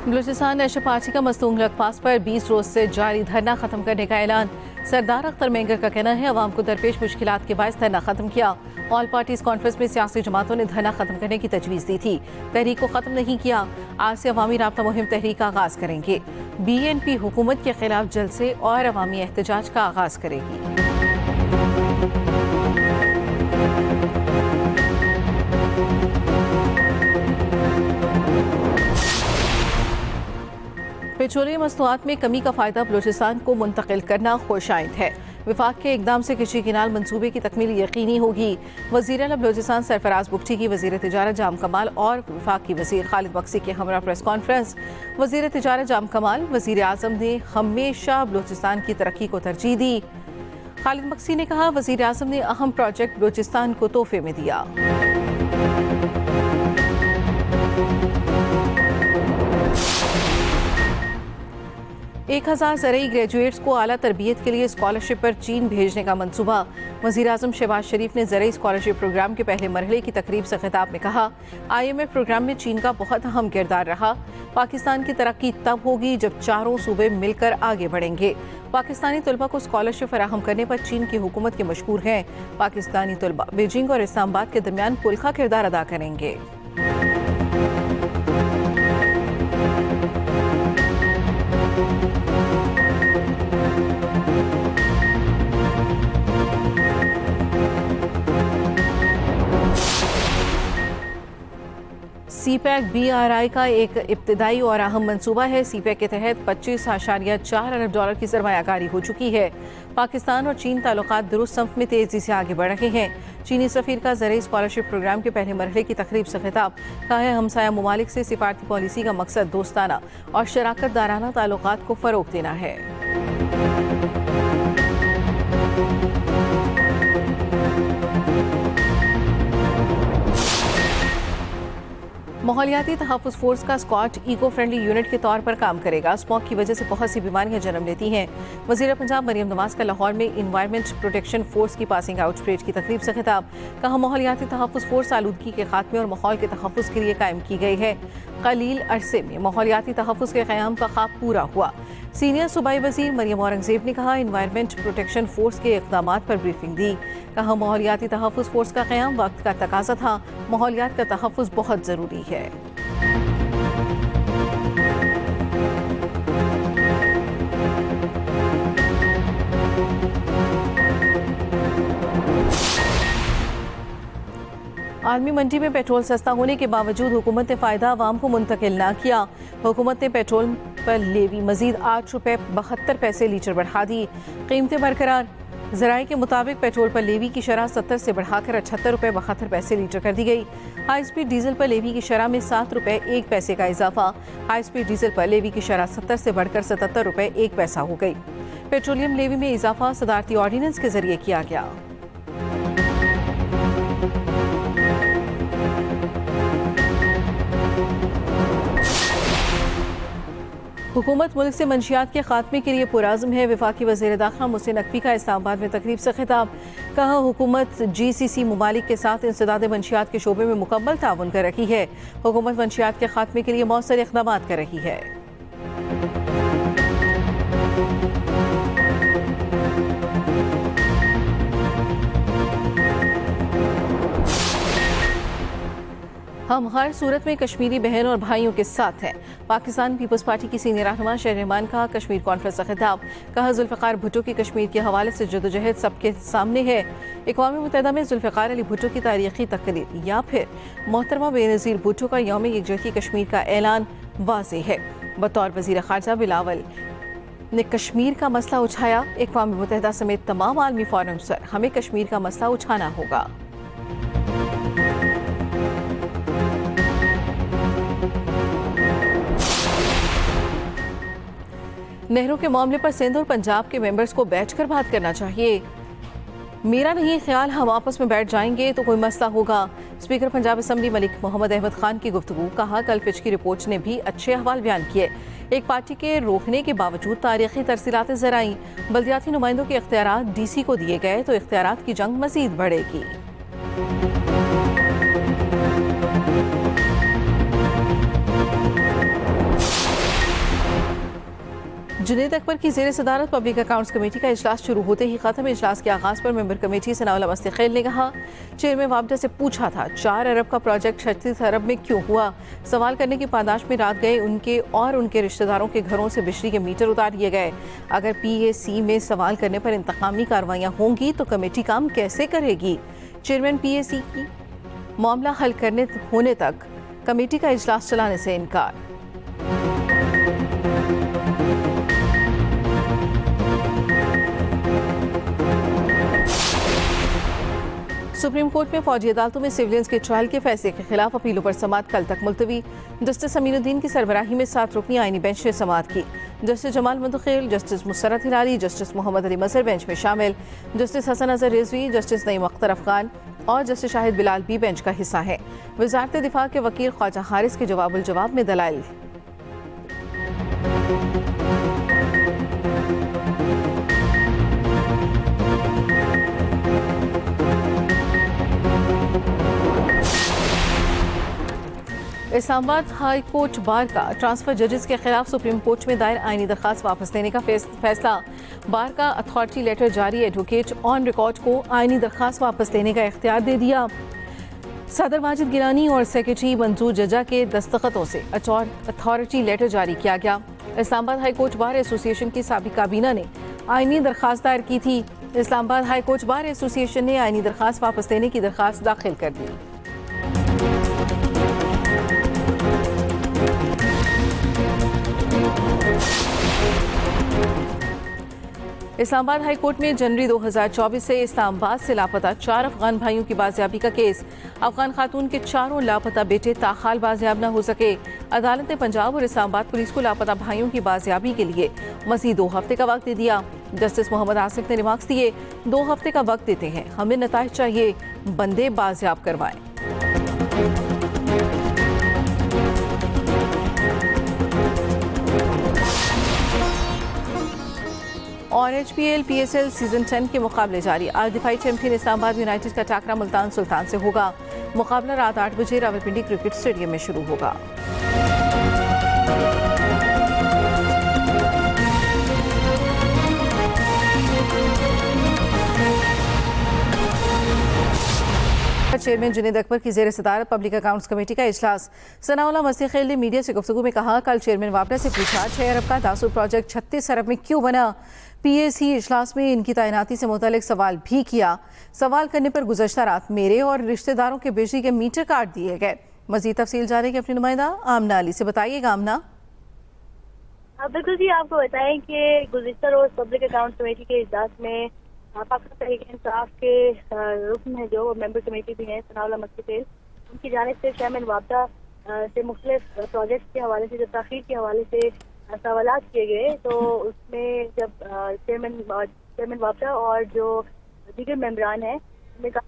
Balochistan national party का मस्तूंग लखपास पर 20 रोज से जारी धरना खत्म करने का ऐलान। सरदार अख्तर मेंगर का कहना है अवाम को दरपेश मुश्किलात के बायस धरना खत्म किया। ऑल पार्टीज कॉन्फ्रेंस में सियासी जमातों ने धरना खत्म करने की तजवीज़ दी थी। तहरीक को खत्म नहीं किया। आज से अवामी राब्ता मुहिम तहरीक का आगाज करेंगे। BNP हुकूमत के खिलाफ जलसे और अवामी एहतजाज का आगाज करेगी। पेट्रोलियम मसनूआत में कमी का फ़ायदा बलूचिस्तान को मुंतकिल करना खुशाइंद है। विफाक के इक़दाम से कृषि किनाल मनसूबे की तकमील यकीनी होगी। वज़ीर आला बलूचिस्तान सरफराज बुगटी की वज़ीर तिजारत जाम कमाल और विफाक की वज़ीर खालिद बक्सी के हमरा प्रेस कॉन्फ्रेंस। वज़ीर तिजारत जाम कमाल वज़ीर आज़म ने हमेशा बलूचिस्तान की तरक्की को तरजीह दी। खालिद बक्सी ने कहा वज़ीर आज़म ने अहम प्रोजेक्ट बलूचिस्तान को तोहफे में दिया। 1000 ज़रई ग्रेजुएट्स को आला तरबियत के लिए स्कॉलरशिप पर चीन भेजने का मंसूबा। वज़ीर आज़म शहबाज शरीफ ने ज़रई स्कॉलरशिप प्रोग्राम के पहले मरहले की तकरीब से खिताब में कहा IMF प्रोग्राम में चीन का बहुत अहम किरदार रहा। पाकिस्तान की तरक्की तब होगी जब चारों सूबे मिलकर आगे बढ़ेंगे। पाकिस्तानी तलबा को स्कॉलरशिप फराहम करने पर चीन की हुकूमत के मशहूर हैं। पाकिस्तानी तलबा बीजिंग और इस्लामाबाद के दरमियान पुल का किरदार अदा करेंगे। CPEC BRI का एक इब्तिदाई और अहम मंसूबा है। CPEC के तहत 25.4 अरब डॉलर की सरमायाकारी हो चुकी है। पाकिस्तान और चीन ताल्लुकात दुरुस्त समत में तेजी से आगे बढ़ रहे हैं। चीनी सफीर का ज़रई स्कॉलरशिप प्रोग्राम के पहले मरहले की तकरीब से खिताब। कहा है हमसाया ममालिक से सिफारती पॉलिसी का मकसद दोस्ताना और शराकत दाराना ताल्लुकात को फ़रोग़ देना है। माहौलियाती तहफ़्फ़ुज़ फोर्स का स्क्वाड इको फ्रेंडली यूनिट के तौर पर काम करेगा। स्मॉग की वजह से बहुत सी बीमारियां जन्म लेती हैं। वज़ीर पंजाब मरियम नवाज का लाहौर में इन्वायरमेंट प्रोटेक्शन फोर्स की पासिंग आउट परेड की तकरीब से खिताब। कहा माहौलियाती तहफ़्फ़ुज़ फोर्स आलूदगी के खात्मे और माहौल के तहफ़्फ़ुज़ के लिए कायम की गई है। कलील अरसे में माहौलियाती तहफ़्फ़ुज़ के क़याम का ख्वाब पूरा हुआ। सीनियर सूबाई वज़ीर मरियम औरंगज़ेब ने कहा इन्वायरमेंट प्रोटेक्शन फोर्स के इक़दामात पर ब्रीफिंग दी। कहा माहौलियाती तहफ़्फ़ुज़ फोर्स का क़याम वक्त का तकाज़ा था। माहौलियात का तहफ़्फ़ुज़ बहुत ज़रूरी है। आर्मी मंडी में पेट्रोल सस्ता होने के बावजूद हुकूमत ने फ़ायदा अवाम को मुंतकिल न किया। हुकूमत ने पेट्रोल पर लेवी मजीद 8 रुपये 72 पैसे लीटर बढ़ा दी। कीमतें बरकरार। ज़राए के मुताबिक पेट्रोल पर लेवी की शरह 70 से बढ़ाकर 78 रुपये 72 पैसे लीटर कर दी गई। हाई स्पीड डीजल पर लेवी की शरह में 7 रुपये 1 पैसे का इजाफा। हाई स्पीड डीजल पर लेवी की शरह 70 से बढ़कर 77 रुपये 1 पैसा हो गई। पेट्रोलियम लेवी में इजाफा सदारती ऑर्डिनेंस के जरिए किया गया। हुकूमत मुल्क से मंशियात के खात्मे के लिए पुराज़म है। वफाकी वज़ीर दाखिला मोहसिन नकवी का इस्लामाबाद में तकरीब से खिताब। कहा हुकूमत GCC ममालिक के साथ इंसदाद मंशियात के शोबे में मुकम्मल ताउन कर रही है। हुकूमत मंशियात के खात्मे के लिए मौसर इक़दामात कर रही है। हम हर सूरत में कश्मीरी बहन और भाइयों के साथ हैं। पाकिस्तान पीपल्स पार्टी की सीनियर रहनुमा शहर रहमान का कश्मीर कॉन्फ्रेंस से खिताब। कहा जुल्फ़िकार भुट्टो की कश्मीर के हवाले से जदोजहद सबके सामने है। अक़वाम मुत्तहिदा में जुल्फ़िकार अली भुट्टो की तारीख़ी तकरीर या फिर मोहतरमा बेनज़ीर भुट्टो का यौम यकजहती कश्मीर का ऐलान वाज़ेह है। बतौर वज़ीर ख़ारजा बिलावल ने कश्मीर का मसला उठाया। अक़वाम मुत्तहिदा समेत तमाम आलमी फोरम पर हमें कश्मीर का मसला उठाना होगा। नहरों के मामले पर सिंध और पंजाब के मेंबर्स को बैठकर बात करना चाहिए। मेरा नहीं ख्याल हम आपस में बैठ जाएंगे तो कोई मसला होगा। स्पीकर पंजाब असम्बली मलिक मोहम्मद अहमद खान की गुफ्तगू। कहा कल फिच की रिपोर्ट ने भी अच्छे अहवाल बयान किए। एक पार्टी के रोकने के बावजूद तारीखी तरसीलातें ज़राई। बल्दियाती नुमाइंदों के इख्तियारात DC को दिए गए तो इख्तियारात की जंग मजीद बढ़ेगी। जुनेद अकबर की ज़ेर सदारत पब्लिक अकाउंट्स कमेटी का इजलास शुरू होते ही खत्म। इजलास के आगाज़ पर मेंबर कमेटी सनाउल्लाह मुस्तकील ने कहा, चेयरमैन वाबडा से पूछा था 4 अरब का प्रोजेक्ट 36 अरब में क्यों हुआ। सवाल करने की पादाश में रात गए उनके और उनके रिश्तेदारों के घरों से बिजली के मीटर उतार दिए गए। अगर PAC में सवाल करने पर इंतकामी कार्रवाइयाँ होंगी तो कमेटी काम कैसे करेगी। चेयरमैन PAC की मामला हल करने होने तक कमेटी का इजलास चलाने से इनकार। सुप्रीम कोर्ट में फौजी अदालतों में सिविलियंस के ट्रायल के फैसले के खिलाफ अपीलों पर समाअत कल तक मुलतवी। जस्टिस अमीनुद्दीन की सरबराही में 7 रुकनी आईनी बेंच ने समाअत की। Justice Jamal Mandokhail, justice Musarrat Hilali, justice Muhammad Ali Mazhar bench में शामिल। जस्टिस हसन अजहर रिजवी, जस्टिस नईम अख्तर अफगान और जस्टिस शाहिद बिलाल भी बेंच का हिस्सा है। वजारत दिफा के वकील ख्वाजा हारिस के जवाब जवाब में दलाइल। इस्लामाबाद हाई कोर्ट बार का ट्रांसफर जजेस के खिलाफ सुप्रीम कोर्ट में दायर आईनी दरखास्त वापस लेने का फैसला। बार का अथॉरिटी लेटर जारी एडवोकेट ऑन रिकॉर्ड को आईनी दरखास्त वापस लेने का इख्तियार दे दिया। सदर माजिद गिलानी और सेक्रेटरी मंजूर जजा के दस्तखतों से अथॉरिटी लेटर जारी किया गया। Islamabad high court bar association की साबिक काबीना ने आईनी दरखास्त दायर की थी। Islamabad high court bar association ने आईनी दरखास्त वापस लेने की दरखास्त दाखिल कर दी। इस्लामाबाद हाई कोर्ट में जनवरी 2024 से इस्लामाबाद से लापता 4 अफगान भाइयों की बाजियाबी का केस। अफगान खातून के 4 लापता बेटे ताहाल बाजियाब न हो सके। अदालत ने पंजाब और इस्लामाबाद पुलिस को लापता भाइयों की बाजियाबी के लिए मज़ीद 2 हफ्ते का वक्त दे दिया। जस्टिस मोहम्मद आसिफ ने रिमार्क्स दिए, 2 हफ्ते का वक्त देते हैं, हमें नताइज चाहिए, बंदे बाजियाब करवाएं। और HPL PSL सीजन 10 के मुकाबले जारी। आज दिफाई चैंपियन इस्लामाबाद यूनाइटेड का टाकरा मुल्तान सुल्तान से होगा। मुकाबला रात 8 बजे रावलपिंडी क्रिकेट स्टेडियम में शुरू होगा। चेयरमैन जुनेद अकबर की ज़ेर सदारत पब्लिक अकाउंट्स कमेटी का इजलास। सनाउल्लाह मुस्तकील ने मीडिया से गुफ्तगू में कहा, कल चेयरमैन वाबडा से पूछा 6 अरब का दासुर प्रोजेक्ट 36 अरब में क्यों बना। PAC इजलास में इनकी तैनाती से मुतल्लिक सवाल भी किया। सवाल करने पर गुज़श्ता रात मेरे और रिश्तेदारों के बिजली के मीटर काट दिए गए। मज़ीद तफसील जाने की अपनी नुमाइंदा आमना अली से बताइएगा। आमना। बिल्कुल जी, आपको बताएं कि गुज़िश्ता रोज पब्लिक अकाउंट कमेटी के इजलास में पाकिस्तान तहरीक इंसाफ के रुकन है जो मेंबर कमेटी भी हैं सनाउल्लाह मुस्तकील, उनकी जानिब से चेयरमैन वाबडा से मुख्तलिफ प्रोजेक्ट के हवाले से, जो ताख़ीर के हवाले से सवालात किए गए, तो उसमें जब चेयरमैन वाबडा और जो दीगर मेंबरान हैं उन्होंने कहा